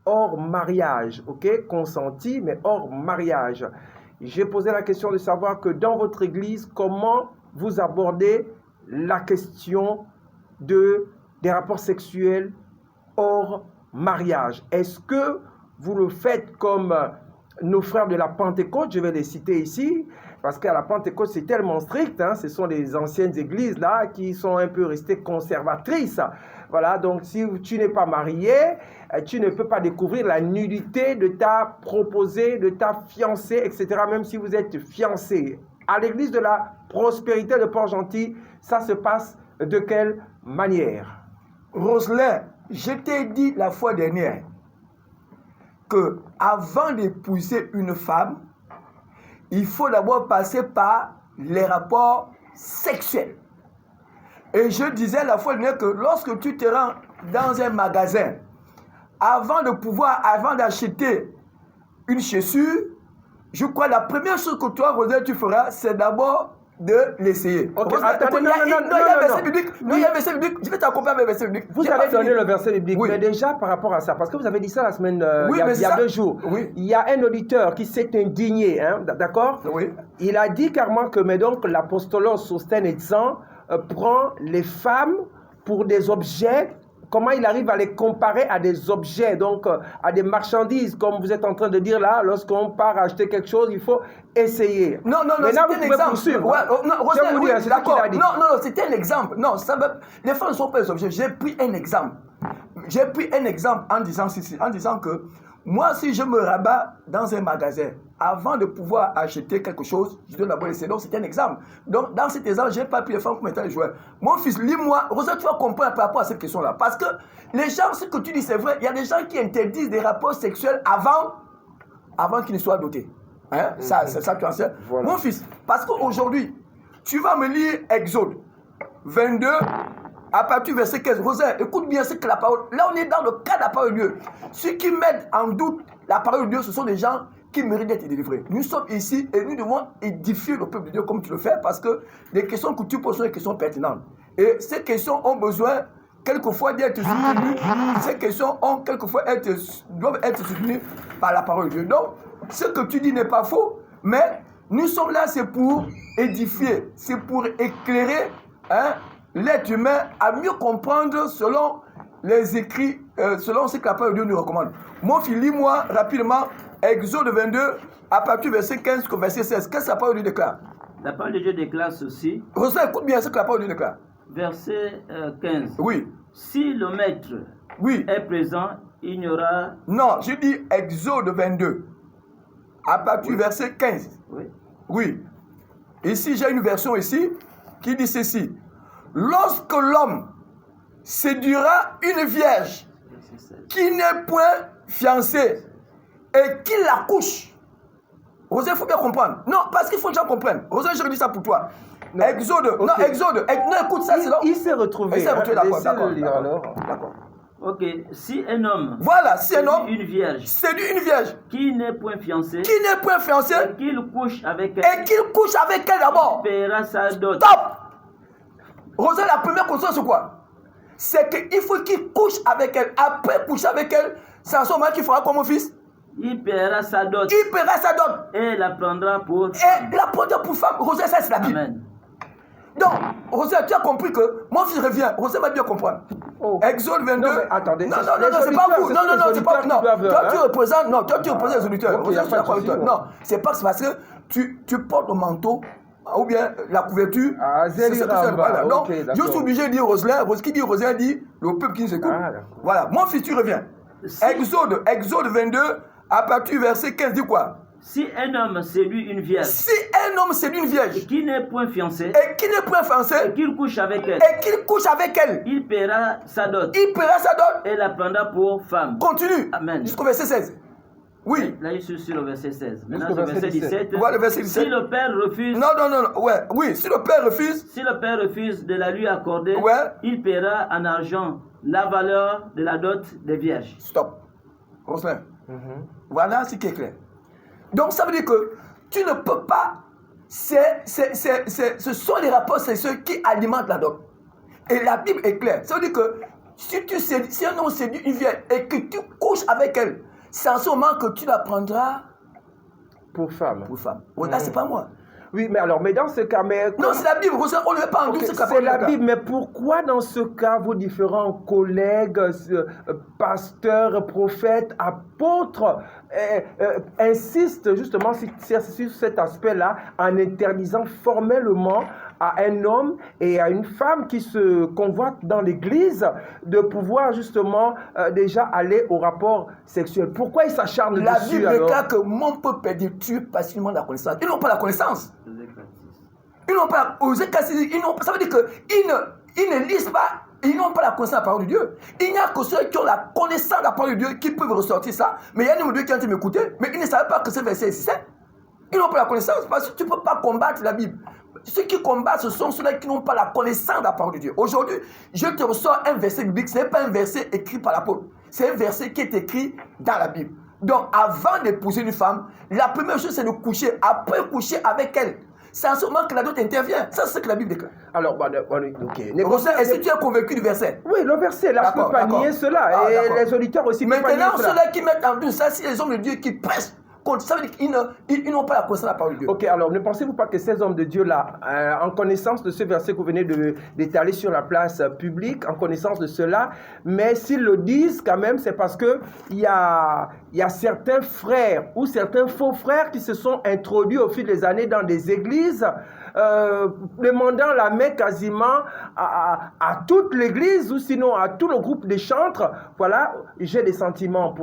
hors mariage, ok? Consenti, mais hors mariage. J'ai posé la question de savoir que dans votre église, comment vous abordez la question des rapports sexuels hors mariage. Est-ce que vous le faites comme nos frères de la Pentecôte, je vais les citer ici, parce qu'à la Pentecôte, c'est tellement strict, hein, ce sont les anciennes églises là qui sont un peu restées conservatrices. Voilà, donc si tu n'es pas marié, tu ne peux pas découvrir la nudité de ta proposée, de ta fiancée, etc., même si vous êtes fiancé. À l'église de la prospérité de Port-Gentil, ça se passe de quelle manière? Roselin, je t'ai dit la fois dernière que avant d'épouser une femme, il faut d'abord passer par les rapports sexuels. Et je disais la fois dernière que lorsque tu te rends dans un magasin, avant d'acheter une chaussure, je crois que la première chose que toi, Roselin, tu feras, c'est d'abord de l'essayer. Ok, attendez, non, il y a un verset biblique. Je vais t'accompagner avec le verset biblique. Vous avez donné le verset biblique, oui. Mais déjà par rapport à ça, parce que vous avez dit ça la semaine, oui, il y a 2 jours, oui. Il y a un auditeur qui s'est indigné, hein, d'accord? Oui. Il a dit carrément que, mais donc, l'apostolos sostenezant prend les femmes pour des objets. Comment il arrive à les comparer à des objets, donc à des marchandises, comme vous êtes en train de dire là, lorsqu'on part acheter quelque chose, il faut essayer. Non, c'était un exemple. Ouais, d'accord. Non, c'était un exemple. Non, les femmes ne sont pas des objets. J'ai pris un exemple. En disant que moi, si je me rabats dans un magasin, avant de pouvoir acheter quelque chose, je dois d'abord essayer. Donc, c'est un exemple. Donc, dans cet exemple, je n'ai pas pris les femmes comme étant les joueurs. Mon fils, lis-moi. Rosa, tu vas comprendre par rapport à cette question-là. Parce que les gens, ce que tu dis, c'est vrai. Il y a des gens qui interdisent des rapports sexuels avant qu'ils ne soient dotés. Hein? Ça, tu en sais. Voilà. Mon fils, parce qu'aujourd'hui, tu vas me lire Exode 22, à partir du verset 15. Rosa, écoute bien ce que la parole... Là, on est dans le cas de la parole de Dieu. Ceux qui mettent en doute la parole de Dieu, ce sont des gens qui méritent d'être délivrés. Nous sommes ici et nous devons édifier le peuple de Dieu comme tu le fais, parce que les questions que tu poses sont des questions pertinentes. Et ces questions ont besoin quelquefois d'être soutenues. Ces questions doivent être soutenues par la parole de Dieu. Donc, ce que tu dis n'est pas faux, mais nous sommes là, c'est pour édifier, c'est pour éclairer l'être humain à mieux comprendre selon les écrits, selon ce que la parole de Dieu nous recommande. Mon fils, lis-moi rapidement Exode 22, à partir du verset 15 au verset 16. Qu'est-ce que la parole de Dieu déclare? La parole de Dieu déclare ceci. Rosa, écoute bien ce que la parole de Dieu déclare. Verset 15. Oui. Si le maître est présent, il n'y aura... Non, je dis Exode 22, à partir du verset 15. Oui. Oui. Ici, j'ai une version ici qui dit ceci. Lorsque l'homme séduira une vierge qui n'est point fiancée et qui la couche. Rosé, il faut bien comprendre. Non, parce qu'il faut que les gens comprennent. Rosé, je redis ça pour toi. Non. Exode. Okay. Non, Exode. Non, écoute ça, c'est là. Il s'est retrouvé. Il s'est retrouvé, d'accord. Ok. Si un homme. Voilà, si un homme. Une vierge. Séduit une vierge. Qui n'est point fiancée. Et qu'il couche avec elle. D'abord. Il paiera sa dot. Stop. Rosé, la première condition, c'est quoi? C'est qu'il faut qu'il couche avec elle. Après coucher avec elle, c'est à ce moment qu'il fera quoi, mon fils? Il paiera sa dot. Et la prendra pour femme. Rosé, ça c'est la Bible. Amen. Donc, Rosé, tu as compris que mon fils revient. Rosé va bien comprendre. Oh. Exode 22. Non, mais attendez. Non, c'est pas vous. Non, c'est pas vous. Non, toi, tu représentes les auditeurs. Okay, non, c'est pas parce que tu portes le manteau ou bien la couverture. C'est ça. Voilà. Donc, je suis obligé de dire Roselin. Qui dit Roselin dit le peuple qui nous écoute. Voilà. Mon fils, tu reviens. Exode 22. À partir du verset 15, dit quoi? Si un homme séduit une vierge. Et qui n'est point fiancé. Et qu'il couche avec elle. Il paiera sa dot. Et la prendra pour femme. Continue. Amen. Jusqu'au verset 16. Oui. Là, je suis sur le verset 16. Maintenant, le verset 17. Voilà le verset 17. Si le père refuse. Non. Ouais. Oui. Si le père refuse de la lui accorder. Ouais. Il paiera en argent la valeur de la dot des vierges. Stop. Roselin. Voilà ce qui est clair. Donc ça veut dire que tu ne peux pas. Ce sont les rapports sexuels qui alimentent la dot. Et la Bible est claire. Ça veut dire que Si un homme séduit une vieille et que tu couches avec elle, c'est en ce moment que tu la prendras pour femme. Pour femme. Oh, là, c'est pas moi. Oui, mais alors, mais dans ce cas, non, c'est la Bible, on ne veut pas en doute. C'est la Bible, mais pourquoi dans ce cas, vos différents collègues, pasteurs, prophètes, apôtres, insistent justement sur cet aspect-là en interdisant formellement à un homme et à une femme qui se convoitent dans l'église de pouvoir justement déjà aller au rapport sexuel? Pourquoi ils s'acharnent dessus? La Bible déclare que mon peuple est détruit facilement la connaissance. Ils n'ont pas la connaissance. Ils n'ont pas, ça veut dire qu'ils ne lisent pas, ils n'ont pas la connaissance de la parole de Dieu. Il n'y a que ceux qui ont la connaissance de la parole de Dieu qui peuvent ressortir ça. Mais il y a une Dieu qui ont été m'écouter, mais ils ne savaient pas que ce verset existait. Ils n'ont pas la connaissance parce que tu ne peux pas combattre la Bible. Ceux qui combattent, ce sont ceux-là qui n'ont pas la connaissance de la parole de Dieu. Aujourd'hui, je te ressors un verset biblique, ce n'est pas un verset écrit par l'apôtre. C'est un verset qui est écrit dans la Bible. Donc, avant d'épouser une femme, la première chose, c'est de coucher. Après coucher avec elle, c'est en ce moment que la dot intervient. Ça, c'est ce que la Bible déclare. Alors, ok. Est-ce que tu es convaincu du verset? Oui, le verset, là, je ne peux pas nier cela. Et les auditeurs aussi ne peuvent pas nier cela. Maintenant, ceux-là qui mettent en doute ça, si les hommes de Dieu qui prêchent, ça veut dire qu'ils n'ont pas la connaissance de la parole de Dieu. Ok, alors ne pensez-vous pas que ces hommes de Dieu-là, en connaissance de ce verset que vous venez d'étaler sur la place publique, en connaissance de cela, mais s'ils le disent quand même, c'est parce qu'il y a certains frères ou certains faux frères qui se sont introduits au fil des années dans des églises, demandant la main quasiment à toute l'église ou sinon à tout le groupe des chantres. Voilà, j'ai des sentiments pour